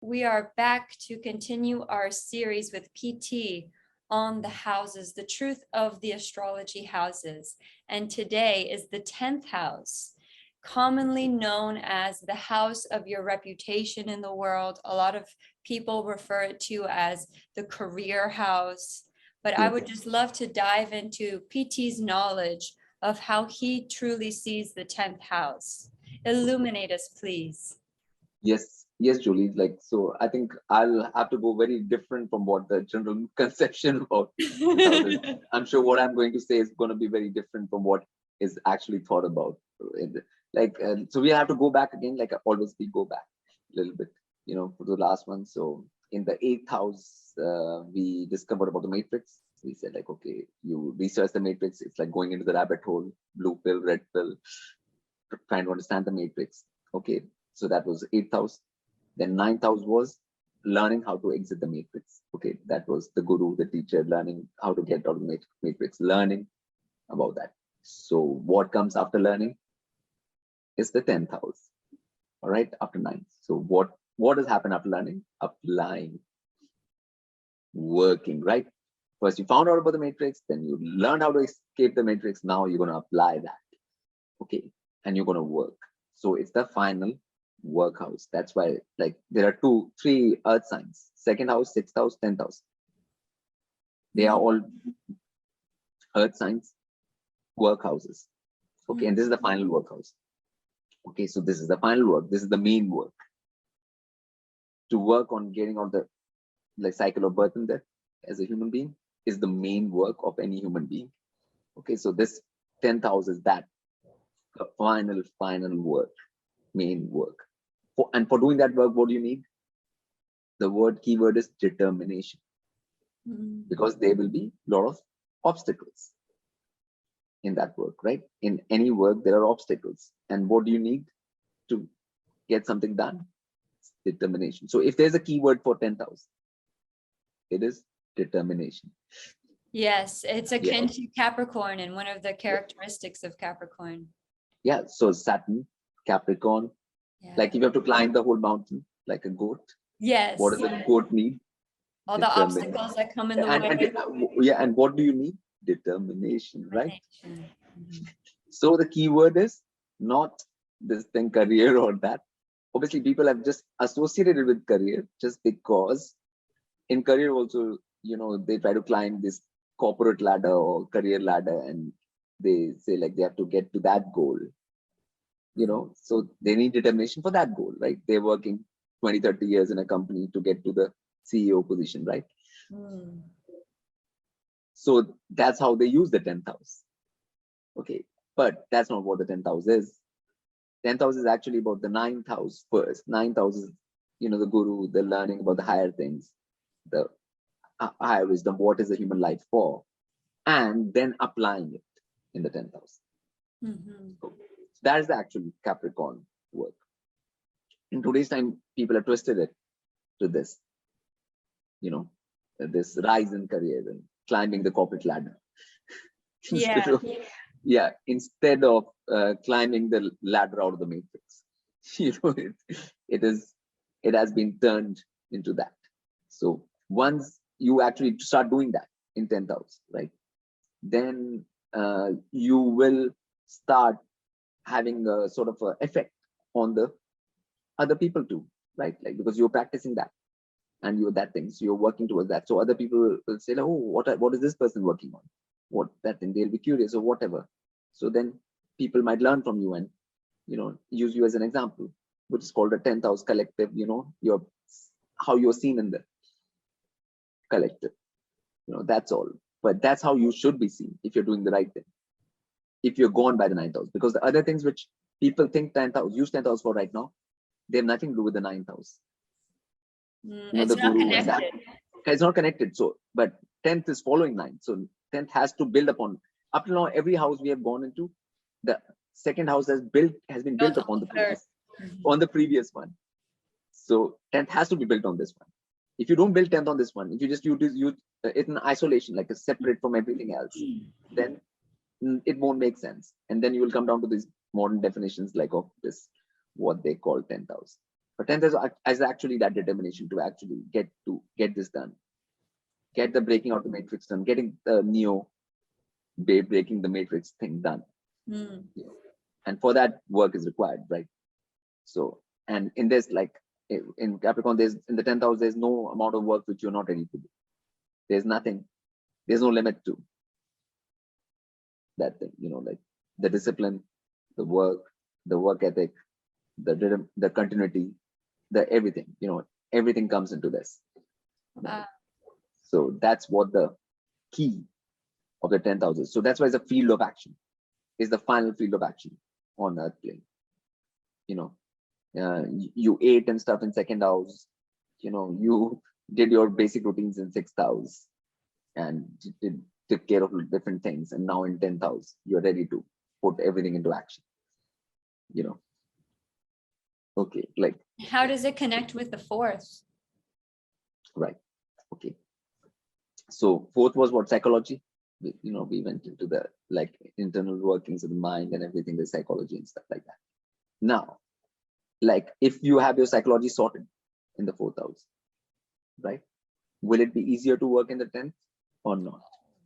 We are back to continue our series with PT on the houses, the truth of the astrology houses. And today is the 10th house, commonly known as the house of your reputation in the world. A lot of people refer it to as the career house. But I would just love to dive into PT's knowledge of how he truly sees the 10th house. Illuminate us, please. Yes, Julie. Like, so I think I'll have to go very different from what the general conception about houses. I'm sure what I'm going to say is going to be very different from what is actually thought about. So we have to go back again, like always we go back a little bit, for the last one. So in the 8th house, we discovered about the matrix. We said like, okay, you research the matrix. It's like going into the rabbit hole, blue pill, red pill, trying to understand the matrix. Okay, so that was 8th house. Then 9th house was learning how to exit the matrix. Okay, that was the guru, the teacher, learning how to get out of the matrix, learning about that. So what comes after learning is the 10th house. All right, after 9th. So what has happened after learning? Applying, working, right? First you found out about the matrix, then you learned how to escape the matrix. Now you're going to apply that. Okay, and you're going to work. So it's the final work house. That's why, like, there are 3 earth signs: 2nd house, 6th house, 10th house. They are all earth signs, work houses. Okay, and this is the final work house. Okay, so this is the final work. This is the main work. To work on getting out the cycle of birth and death as a human being is the main work of any human being. Okay, so this 10th house is that the final work, main work. And for doing that work, what do you need? The keyword is determination, because there will be a lot of obstacles in that work, right? In any work, there are obstacles. And what do you need to get something done? It's determination. So if there's a keyword for 10th house, it is determination. Yes, it's akin to Capricorn and one of the characteristics of Capricorn. Yeah, so Saturn, Capricorn, like if you have to climb the whole mountain like a goat. Yes. What does a goat need? All the obstacles that come in the way. And what do you need? Determination, right? So the keyword is not this thing, career or that. Obviously, people have just associated it with career just because in career also, they try to climb this corporate ladder or career ladder, and they say like they have to get to that goal. So they need determination for that goal, right? They're working 20, 30 years in a company to get to the CEO position, right? So that's how they use the 10th house. Okay, but that's not what the 10th house is. 10th house is actually about the 9th house first. 9th house is, the guru, the learning about the higher things, the higher wisdom, what is the human life for, and then applying it in the 10th house. So that is the actual Capricorn work. In today's time, people have twisted it to this, this rise in career and climbing the corporate ladder. Instead of climbing the ladder out of the matrix. It has been turned into that. So once you actually start doing that in 10th house, right, then you will start having a sort of a effect on the other people too, right? Like, because you're practicing that and you're that thing, so you're working towards that. So other people will say, oh, what is this person working on? What that thing? They'll be curious or whatever. So then people might learn from you and use you as an example, which is called a 10th house collective. How you're seen in the collective. That's all. But that's how you should be seen if you're doing the right thing. If you're gone by the 9th house, because the other things which people think 10th house, use 10th house for right now, they have nothing to do with the 9th house. It's not connected. It's not connected. So, but 10th is following 9th. So 10th has to build upon. Up to now, every house we have gone into, the 2nd house has been built upon the previous one. So 10th has to be built on this one. If you don't build 10th on this one, if you just use it in isolation, like a separate from everything else, then it won't make sense. And then you will come down to these modern definitions like of this, what they call 10th house. But 10th is actually that determination to actually get this done, get the breaking out the matrix done, getting the neo breaking the matrix thing done. Mm. And for that, work is required, right? So, and in this, like in Capricorn, in the 10th house, there's no amount of work which you're not ready to do. There's nothing, there's no limit to that thing, like the discipline, the work ethic, the rhythm, the continuity, the everything, everything comes into this. So that's what the key of the 10th house is. So that's why it's a field of action, is the final field of action on Earth plane. You ate and stuff in 2nd house, you did your basic routines in 6th house and took care of different things. And now in 10th house, you're ready to put everything into action, Okay, like. How does it connect with the 4th? Right, okay. So 4th was what? Psychology. We went into the like internal workings of the mind and everything, the psychology and stuff like that. Now, like if you have your psychology sorted in the 4th house, right? Will it be easier to work in the 10th or not?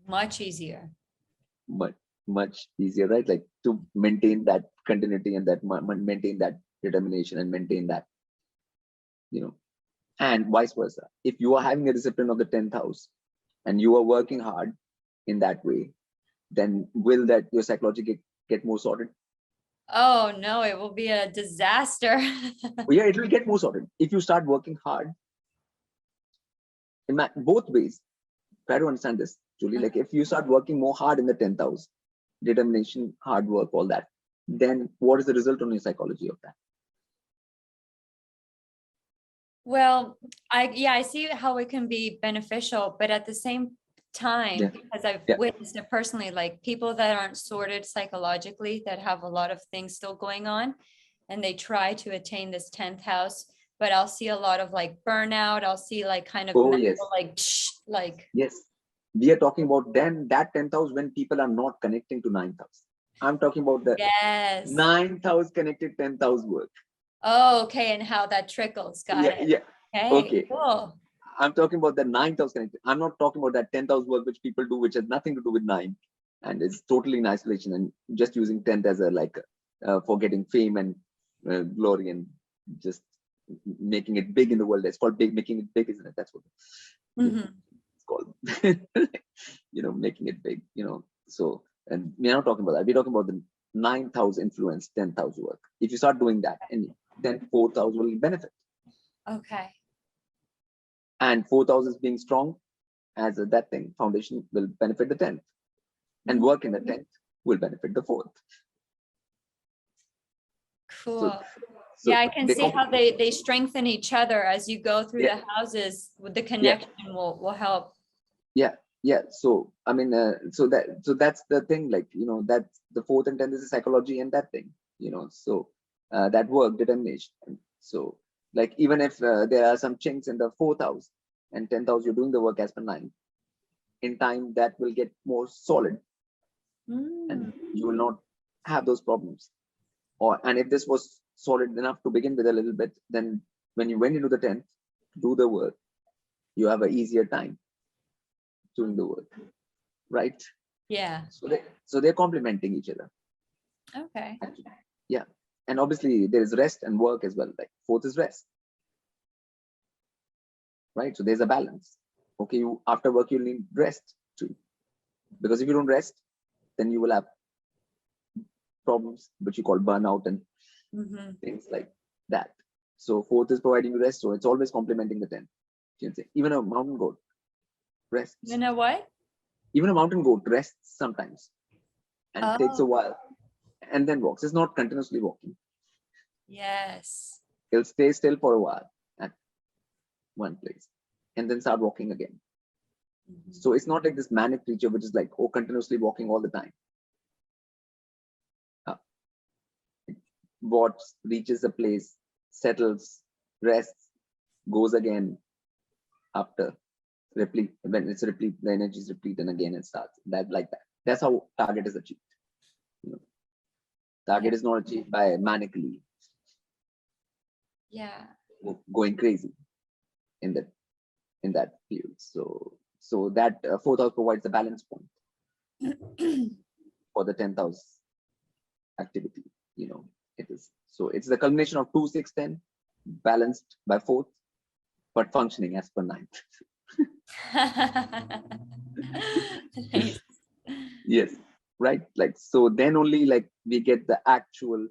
Much easier. But much easier, right? Like to maintain that continuity and that maintain that determination and maintain that, and vice versa. If you are having a discipline of the 10th house and you are working hard in that way, then will that your psychology get more sorted? Oh no, it will be a disaster. Yeah, it will get more sorted if you start working hard. In both ways, try to understand this, Julie. Like if you start working more hard in the 10th house, determination, hard work, all that, then what is the result on your psychology of that? Well, I see how it can be beneficial, but at the same time, because I've witnessed it personally, like people that aren't sorted psychologically, that have a lot of things still going on, and they try to attain this 10th house, but I'll see a lot of like burnout. I'll see like kind of mental, like yes, we are talking about then that 10th house when people are not connecting to 9th house. I'm talking about the 9th house connected 10th house work. Oh, okay, and how that trickles. Got it. Yeah. Okay. Cool. I'm talking about the 9th house connected. I'm not talking about that 10th house work which people do, which has nothing to do with 9, and it's totally in isolation and just using 10th as a like for getting fame and glory and just making it big in the world. It's called making it big, isn't it? That's what it's called. Making it big. So, and we're not talking about that. We're talking about the 9th house influence, 10th house work. If you start doing that, and then 4th house will benefit. Okay. And 4th house is being strong as that thing, foundation will benefit the 10th. And work in the 10th will benefit the 4th. Cool. So yeah, I can see how they strengthen each other as you go through the houses. With the connection will help. Yeah. So I mean, so that's the thing. Like that's the 4th and 10th is a psychology and that thing. So that work determination. So like even if there are some chinks in the 4th house and 10th house, you're doing the work as per 9. In time, that will get more solid, and you will not have those problems. And if this was solid enough to begin with a little bit, then when you went into the 10th to do the work, you have an easier time doing the work, right? Yeah. So they're complementing each other. Okay. Actually. Yeah. And obviously there is rest and work as well. Like 4th is rest, right? So there's a balance. Okay, after work you need rest too, because if you don't rest, then you will have problems which you call burnout and things like that. So 4th is providing you rest, so it's always complementing the 10th. You can say even a mountain goat rests. You know what? Even a mountain goat rests sometimes and takes a while and then walks. It's not continuously walking. Yes. It'll stay still for a while at one place and then start walking again. So it's not like this manic creature which is like, continuously walking all the time. Walks, reaches a place, settles, rests, goes again after replete. When it's replete, the energy is replete and again it starts. Like that. That's how target is achieved. Target is not achieved by manically. Yeah. going crazy in that field. So that fourth house provides the balance point for the 10th house activity. It is, so it's the culmination of 2, 6, 10 balanced by fourth, but functioning as per ninth. Nice. Yes, right. Like, so then only like we get the actual,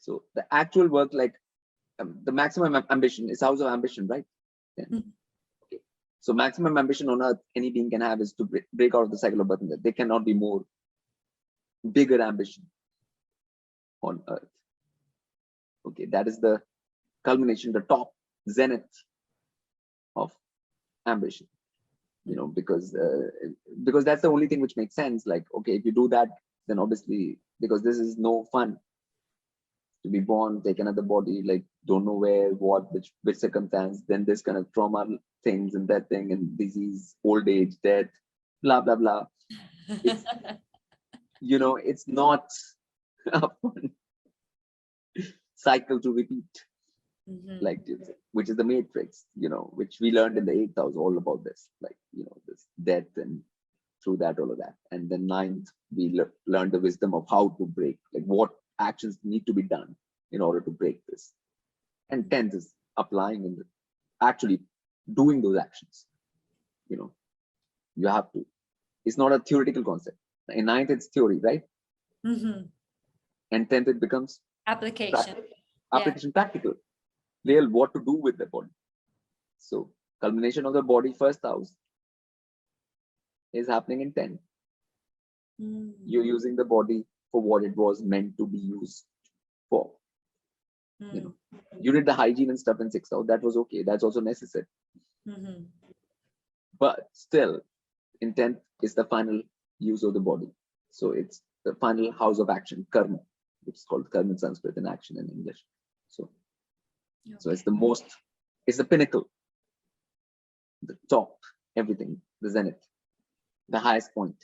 so the actual work, like the maximum ambition is house of ambition, right? Then, okay. So maximum ambition on earth any being can have is to break out of the cycle of birth and death. There cannot be more bigger ambition on earth. Okay, that is the culmination, the top zenith of ambition. Because that's the only thing which makes sense. Like, okay, if you do that, then obviously, because this is no fun to be born, take another body, like don't know where, what, which circumstance, then this kind of trauma things and that thing and disease, old age, death, blah blah blah. It's it's not a fun cycle to repeat. Like, which is the matrix, which we learned in the 8th house, all about this, like this death, and through that, all of that. And then 9th, we learned the wisdom of how to break, like what actions need to be done in order to break this. And 10th is applying and actually doing those actions. You have to. It's not a theoretical concept. In 9th, it's theory, right? And 10th, it becomes application. Application, practical. Real, what to do with the body. So culmination of the body, first house, is happening in 10. You're using the body for what it was meant to be used for. You did the hygiene and stuff in 6th house. That was okay. That's also necessary. But still, in 10th is the final use of the body. So it's the final house of action, karma. It's called karma in Sanskrit and action in English. So it's it's the pinnacle, the top, everything, the zenith, the highest point.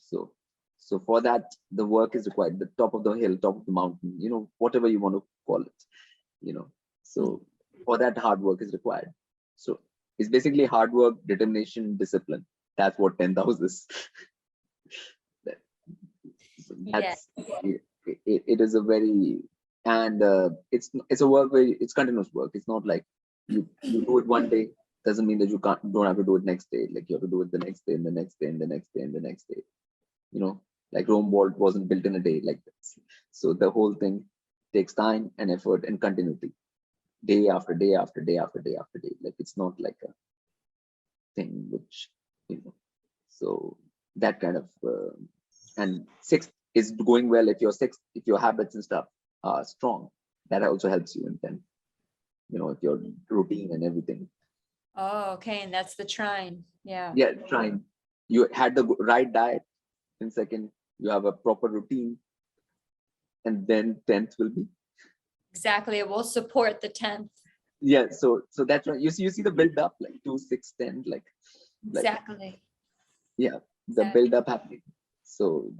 So for that, the work is required, the top of the hill, top of the mountain, whatever you want to call it. So for that, hard work is required. So it's basically hard work, determination, discipline. That's what 10th house is. It is a very, and it's a work where it's continuous work. It's not like you do it one day, doesn't mean that you don't have to do it next day. Like you have to do it the next day and the next day and the next day and the next day. Like Rome wall wasn't built in a day like this. So the whole thing takes time and effort and continuity, day after day after day after day after day. Like it's not like a thing which so that kind of and 6th is going well. If your habits and stuff are strong, that also helps you in 10. If your routine and everything. Oh, okay. And that's the trine. Yeah, trine. You had the right diet. In 2nd, you have a proper routine, and then 10th will be exactly. It will support the 10th. Yeah, so that's right. You see the build up, like 2, 6, 10, like exactly. Yeah, the build up happening. So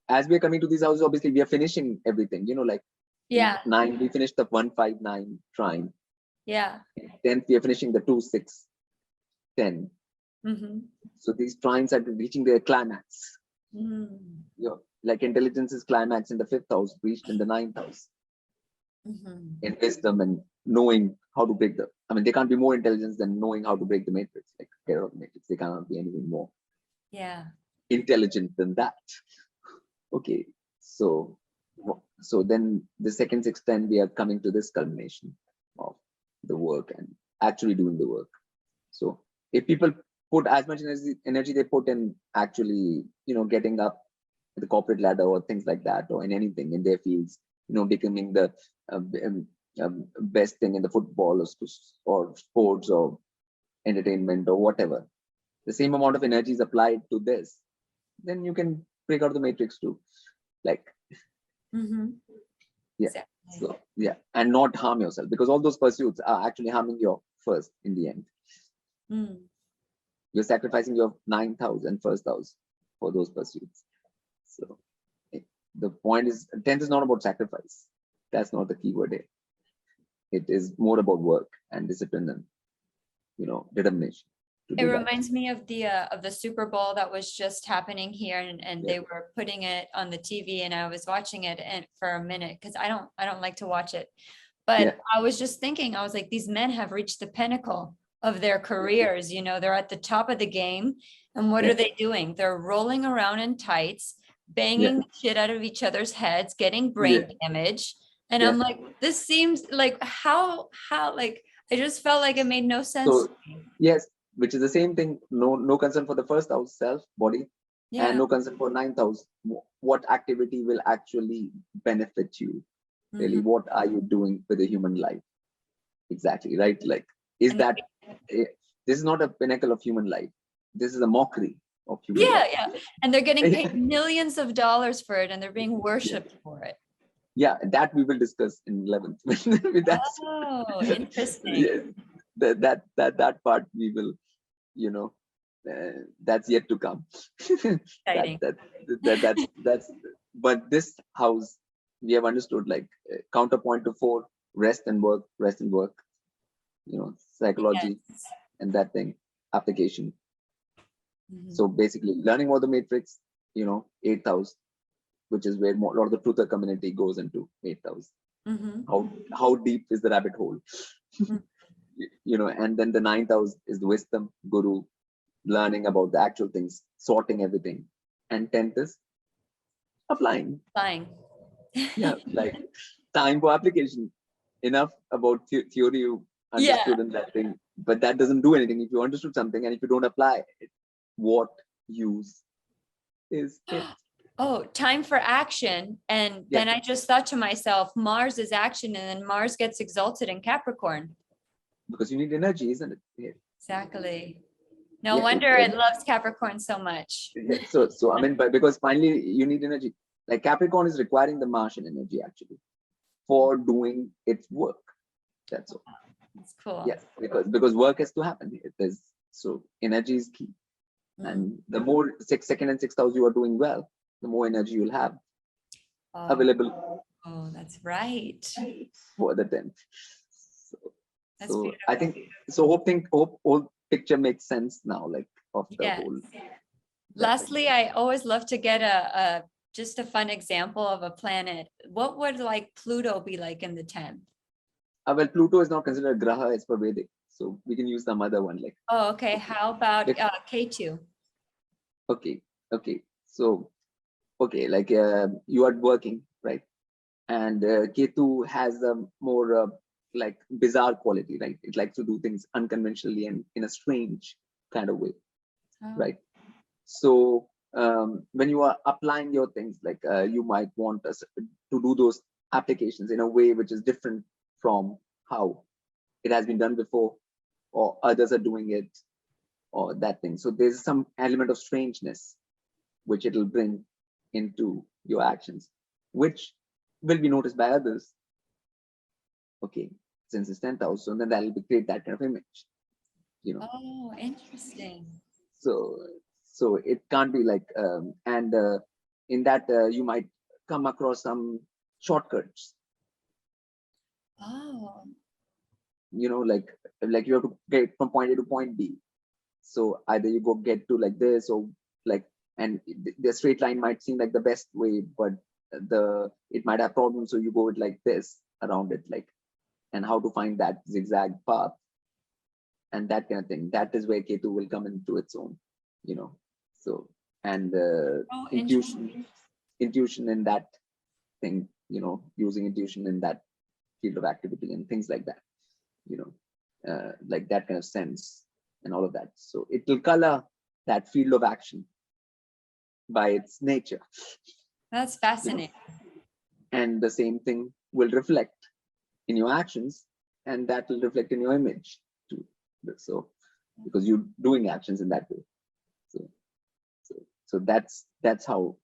as we're coming to these houses, obviously we are finishing everything. Like 9, we finished the 1, 5, 9 trine. 10th, we are finishing the 2, 6, 10. So these trines are reaching their climax. Like intelligence's climax in the 5th house, reached in the 9th house. In wisdom and knowing how to break they can't be more intelligent than knowing how to break the matrix, like get out of the matrix. They cannot be anything more intelligent than that. Okay, so then the 2nd, 6th, 10, we are coming to this culmination of the work and actually doing the work. So if people put as much energy they put in actually, getting up the corporate ladder or things like that, or in anything in their fields, becoming the best thing in the football or sports or entertainment or whatever, the same amount of energy is applied to this, then you can break out the matrix too. Like, Exactly. So and not harm yourself, because all those pursuits are actually harming you first in the end. You're sacrificing your 9th house and 1st house for those pursuits. So the point is, 10th is not about sacrifice. That's not the key word here. It is more about work and discipline and, you know, determination to It do that. reminds me of the Super Bowl that was just happening here, and Yeah. they were putting it on the TV, and I was watching it and for a minute because I don't like to watch it. But Yeah. I was just thinking, I was like, these men have reached the pinnacle of their careers, you know, they're at the top of the game. And what Yeah. are they doing? They're rolling around in tights, banging the shit out of each other's heads, getting brain damage. And Yeah. I'm like, this seems like how like I just felt like it made no sense. So yes, which is the same thing. No concern for the first house, self, body, Yeah. and no concern for ninth house. What activity will actually benefit you? Really, Mhm. what are you doing with the human life? Exactly, right? Like, is And that this is not a pinnacle of human life. This is a mockery of human yeah, life. yeah. And they're getting paid millions of dollars for it, and they're being worshipped for it. Yeah, that we will discuss in 11th. With that, Oh, interesting. yeah, that part we will, you know, that's yet to come. Exciting. That's. But this house, we have understood, like, counterpoint to 4, rest and work, you know, psychology. Yes. And that thing, application. Mhm. So basically learning about the matrix, you know, 8th house, which is where a lot of the truther community goes into 8th house. Mhm. How deep is the rabbit hole? Mhm. You know, and then the 9th house is the wisdom, guru, learning about the actual things, sorting everything. And 10th is applying. Flying. Yeah, like time for application. Enough about theory you understood in that thing, but that doesn't do anything if you understood something and if you don't apply it. What use is it? Oh, time for action. And Yeah. then I just thought to myself, Mars is action, and then Mars gets exalted in Capricorn. Because you need energy, isn't it? Yeah. Exactly. No Yeah, wonder it loves Capricorn so much. so I mean, because finally you need energy. Like Capricorn is requiring the Martian energy actually for doing its work. That's all. That's cool. Yes, because work has to happen. It is, so energy is key. Mm. And the more second and 6th house you are doing well, the more energy you'll have available Oh, that's right. for the 10th. That's So beautiful. I think so. Hope whole picture makes sense now, like of the Yes. whole. Lastly, I always love to get a just a fun example of a planet. What would like Pluto be like in the 10th? Well, Pluto is not considered graha as per Vedic, so we can use some other one like. Oh, okay. How about K2? Okay, so okay, like you are working, right? And Ketu has a more like bizarre quality, right? It likes to do things unconventionally and in a strange kind of way, Oh. right? So when you are applying your things, like you might want us to do those applications in a way which is different from how it has been done before, or others are doing it, or that thing. So there's some element of strangeness which it will bring into your actions, which will be noticed by others. Okay, since it's 10,000, so then that will create that kind of image, you know. Oh, interesting. So it can't be like, and in that you might come across some shortcuts, Oh. you know, like you have to get from point A to point B. So either you go get to like this, or like, and the straight line might seem like the best way, but it might have problems. So you go with like this around it, like, and how to find that zigzag path and that kind of thing. That is where Ketu will come into its own, you know. So, and Oh, intuition in that thing, you know, using intuition in that field of activity and things like that, you know, like that kind of sense and all of that. So it will color that field of action by its nature. That's fascinating. And the same thing will reflect in your actions, and that will reflect in your image too. So because you're doing actions in that way. So that's how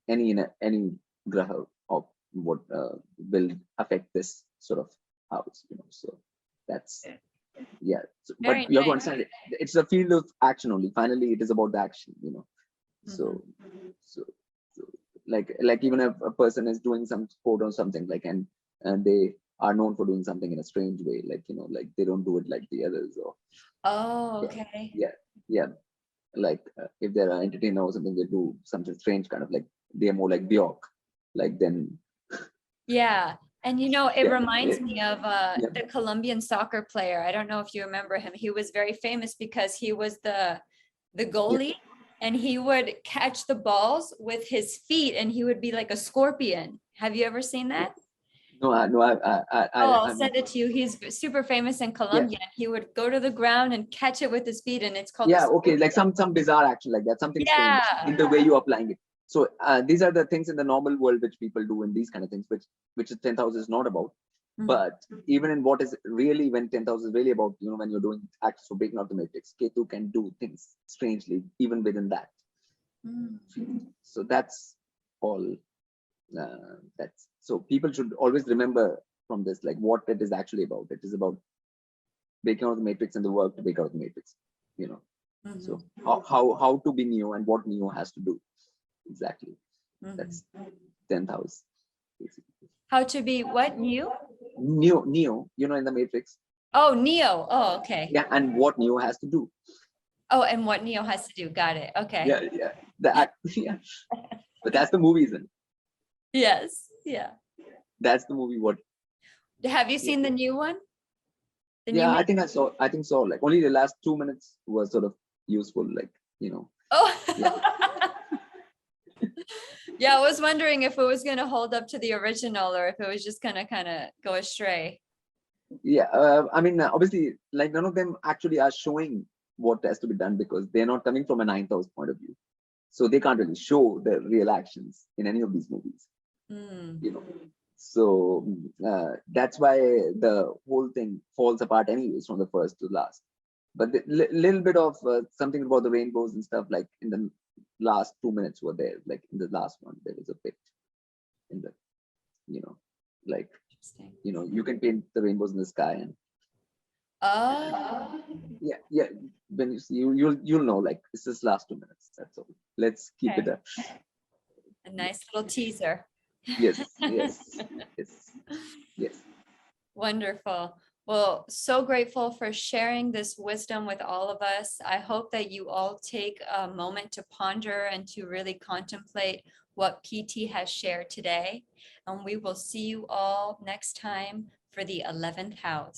any graha of what will affect this sort of house, you know. So that's, yeah. So, but Very you have to nice. understand it's a field of action only. Finally, it is about the action, you know. So like even if a person is doing some sport or something, like, and they are known for doing something in a strange way, like, you know, like they don't do it like the others, or Oh, yeah, okay. yeah. Like if they're an entertainer or something, they do something strange, kind of like they're more like Bjork, like then Yeah. And you know, it yeah, reminds me of yeah, the Colombian soccer player. I don't know if you remember him. He was very famous because he was the yeah. goalie, and he would catch the balls with his feet and he would be like a scorpion. Have you ever seen that? No, no, Oh, I'll I'm, send it to you. He's super famous in yeah, Colombia. He would go to the ground and catch it with his feet, and it's called the yeah, okay, like scorpion. some bizarre action like that, something strange Yeah. in the way you're applying it. So these are the things in the normal world which people do in these kind of things, which is 10,000 is not about. Mm. But even in what is really, when 10,000 is really about, you know, when you're doing acts for breaking out the matrix, Ketu can do things strangely even within that. Mm. So that's all. That's so people should always remember from this, like what it is actually about. It is about breaking out the matrix and the work to break out the matrix. You know. So Mhm. how to be Neo and what Neo has to do exactly. Mhm. That's 10,000 basically. How to be what new? Neo, you know, in the matrix. Oh, Neo. Oh, okay. Yeah, and what Neo has to do. Oh, and what Neo has to do. Got it. Okay. Yeah, yeah. The act, yeah. But that's the movie, isn't it? Yes. Yeah. That's the movie. What? Have you Yeah. seen the new one? The new Yeah, I Matrix? think I saw. I think so. Like only the last 2 minutes was sort of useful. Like, you know. Oh. Yeah. Yeah, I was wondering if it was going to hold up to the original or if it was just going to kind of go astray. Yeah. I mean, obviously, like none of them actually are showing what has to be done because they're not coming from a ninth house point of view. So they can't really show the real actions in any of these movies. Mm. You know. So that's why the whole thing falls apart anyways from the first to last. But the little bit of something about the rainbows and stuff, like in the last 2 minutes were there, like in the last one there was a bit in the, you know, like, Interesting. you know, you can paint the rainbows in the sky and Oh, yeah, when you see, you'll know, like it's just last 2 minutes, that's all. Let's keep it okay. up. A nice little teaser. Yes, yes, yes, yes. Wonderful. Well, so grateful for sharing this wisdom with all of us. I hope that you all take a moment to ponder and to really contemplate what PT has shared today. And we will see you all next time for the 11th house.